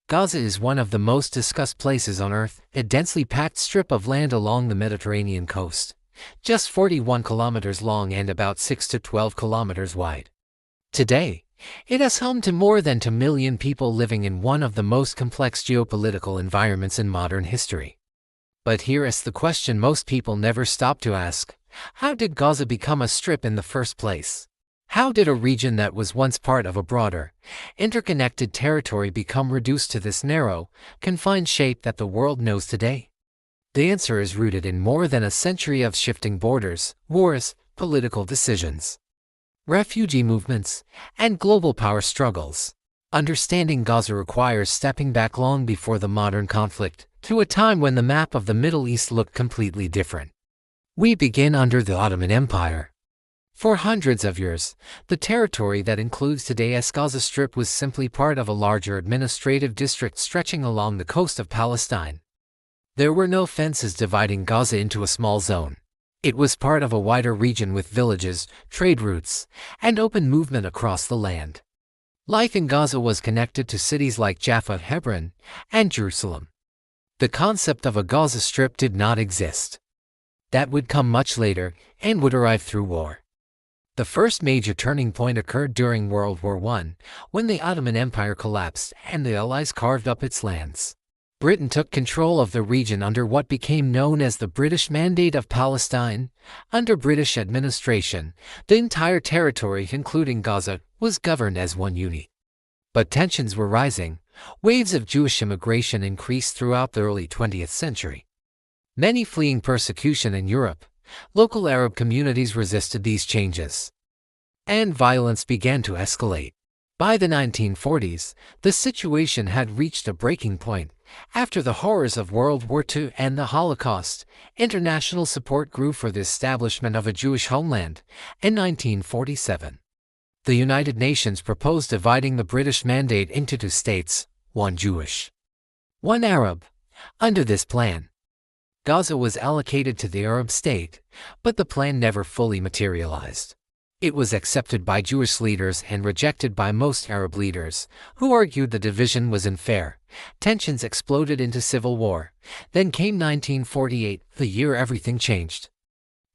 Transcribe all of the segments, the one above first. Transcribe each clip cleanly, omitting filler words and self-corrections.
Gaza is one of the most discussed places on Earth, a densely packed strip of land along the Mediterranean coast, just 41 kilometers long and about 6 to 12 kilometers wide. Today, it is home to more than 2 million people living in one of the most complex geopolitical environments in modern history. But here is the question most people never stop to ask: how did Gaza become a strip in the first place? How did a region that was once part of a broader, interconnected territory become reduced to this narrow, confined shape that the world knows today? The answer is rooted in more than a century of shifting borders, wars, political decisions, refugee movements, and global power struggles. Understanding Gaza requires stepping back long before the modern conflict, to a time when the map of the Middle East looked completely different. We begin under the Ottoman Empire. For hundreds of years, the territory that includes today's Gaza Strip was simply part of a larger administrative district stretching along the coast of Palestine. There were no fences dividing Gaza into a small zone. It was part of a wider region with villages, trade routes, and open movement across the land. Life in Gaza was connected to cities like Jaffa, Hebron, and Jerusalem. The concept of a Gaza Strip did not exist. That would come much later and would arrive through war. The first major turning point occurred during World War I, when the Ottoman Empire collapsed and the Allies carved up its lands. Britain took control of the region under what became known as the British Mandate of Palestine. Under British administration, the entire territory, including Gaza, was governed as one unit. But tensions were rising. Waves of Jewish immigration increased throughout the early 20th century. Many fleeing persecution in Europe, local Arab communities resisted these changes, and violence began to escalate. By the 1940s, the situation had reached a breaking point. After the horrors of World War II and the Holocaust, international support grew for the establishment of a Jewish homeland. In 1947, the United Nations proposed dividing the British Mandate into two states, one Jewish, one Arab. Under this plan, Gaza was allocated to the Arab state, but the plan never fully materialized. It was accepted by Jewish leaders and rejected by most Arab leaders, who argued the division was unfair. Tensions exploded into civil war. Then came 1948, the year everything changed.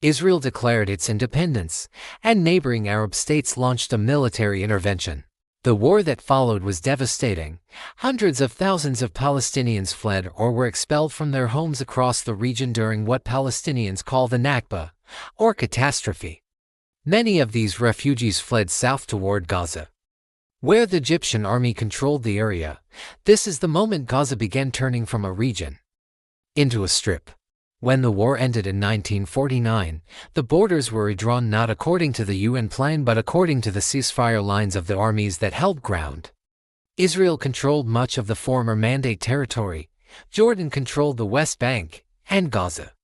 Israel declared its independence, and neighboring Arab states launched a military intervention. The war that followed was devastating. Hundreds of thousands of Palestinians fled or were expelled from their homes across the region during what Palestinians call the Nakba, or catastrophe. Many of these refugees fled south toward Gaza, where the Egyptian army controlled the area. This is the moment Gaza began turning from a region into a strip. When the war ended in 1949, the borders were redrawn not according to the UN plan but according to the ceasefire lines of the armies that held ground. Israel controlled much of the former Mandate territory, Jordan controlled the West Bank, and Gaza,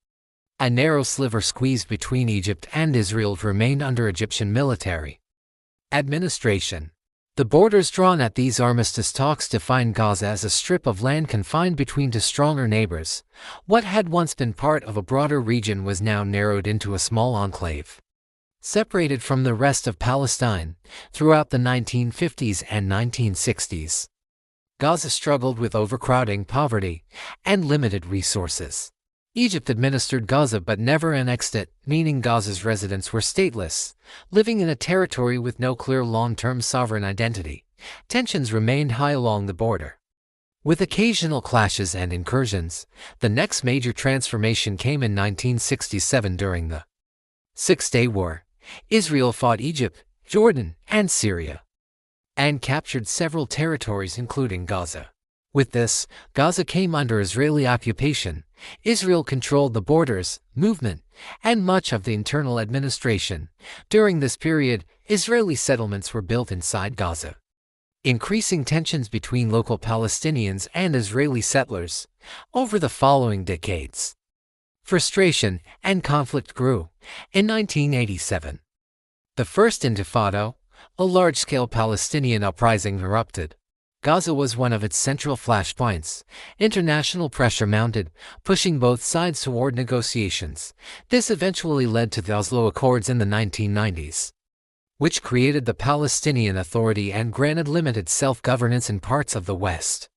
a narrow sliver squeezed between Egypt and Israel, remained under Egyptian military administration. The borders drawn at these armistice talks defined Gaza as a strip of land confined between two stronger neighbors. What had once been part of a broader region was now narrowed into a small enclave, separated from the rest of Palestine. Throughout the 1950s and 1960s, Gaza struggled with overcrowding, poverty, and limited resources. Egypt administered Gaza but never annexed it, meaning Gaza's residents were stateless, living in a territory with no clear long-term sovereign identity. Tensions remained high along the border, with occasional clashes and incursions. The next major transformation came in 1967 during the Six-Day War. Israel fought Egypt, Jordan, and Syria, and captured several territories including Gaza. With this, Gaza came under Israeli occupation. Israel controlled the borders, movement, and much of the internal administration. During this period, Israeli settlements were built inside Gaza, increasing tensions between local Palestinians and Israeli settlers. Over the following decades, frustration and conflict grew. In 1987, the First Intifada, a large-scale Palestinian uprising, erupted. Gaza was one of its central flashpoints. International pressure mounted, pushing both sides toward negotiations. This eventually led to the Oslo Accords in the 1990s, which created the Palestinian Authority and granted limited self-governance in parts of the West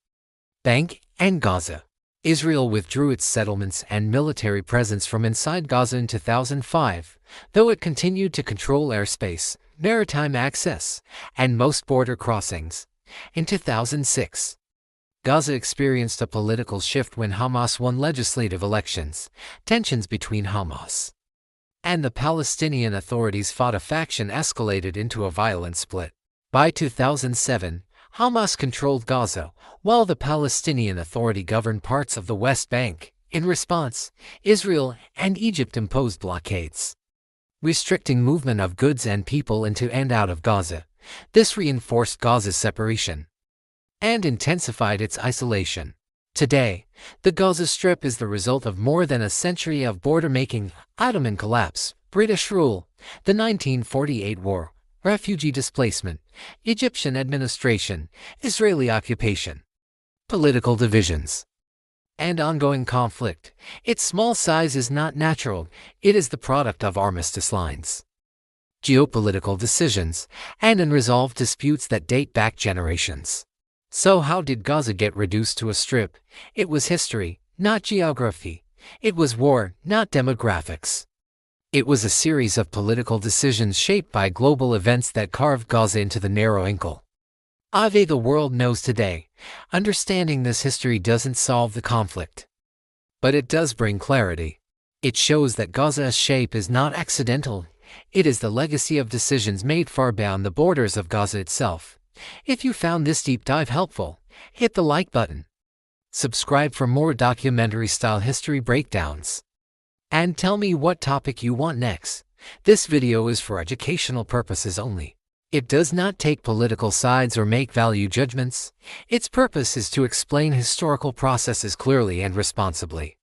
Bank and Gaza. Israel withdrew its settlements and military presence from inside Gaza in 2005, though it continued to control airspace, maritime access, and most border crossings. In 2006, Gaza experienced a political shift when Hamas won legislative elections. Tensions between Hamas and the Palestinian authorities fought a faction escalated into a violent split. By 2007, Hamas controlled Gaza, while the Palestinian Authority governed parts of the West Bank. In response, Israel and Egypt imposed blockades, restricting movement of goods and people into and out of Gaza. This reinforced Gaza's separation and intensified its isolation. Today, the Gaza Strip is the result of more than a century of border-making, Ottoman collapse, British rule, the 1948 war, refugee displacement, Egyptian administration, Israeli occupation, political divisions, and ongoing conflict. Its small size is not natural, it is the product of armistice lines, geopolitical decisions, and unresolved disputes that date back generations. So how did Gaza get reduced to a strip? It was history, not geography. It was war, not demographics. It was a series of political decisions shaped by global events that carved Gaza into the narrow enclave the world knows today. Understanding this history doesn't solve the conflict, but it does bring clarity. It shows that Gaza's shape is not accidental. It is the legacy of decisions made far beyond the borders of Gaza itself. If you found this deep dive helpful, hit the like button. Subscribe for more documentary-style history breakdowns. And tell me what topic you want next. This video is for educational purposes only. It does not take political sides or make value judgments. Its purpose is to explain historical processes clearly and responsibly.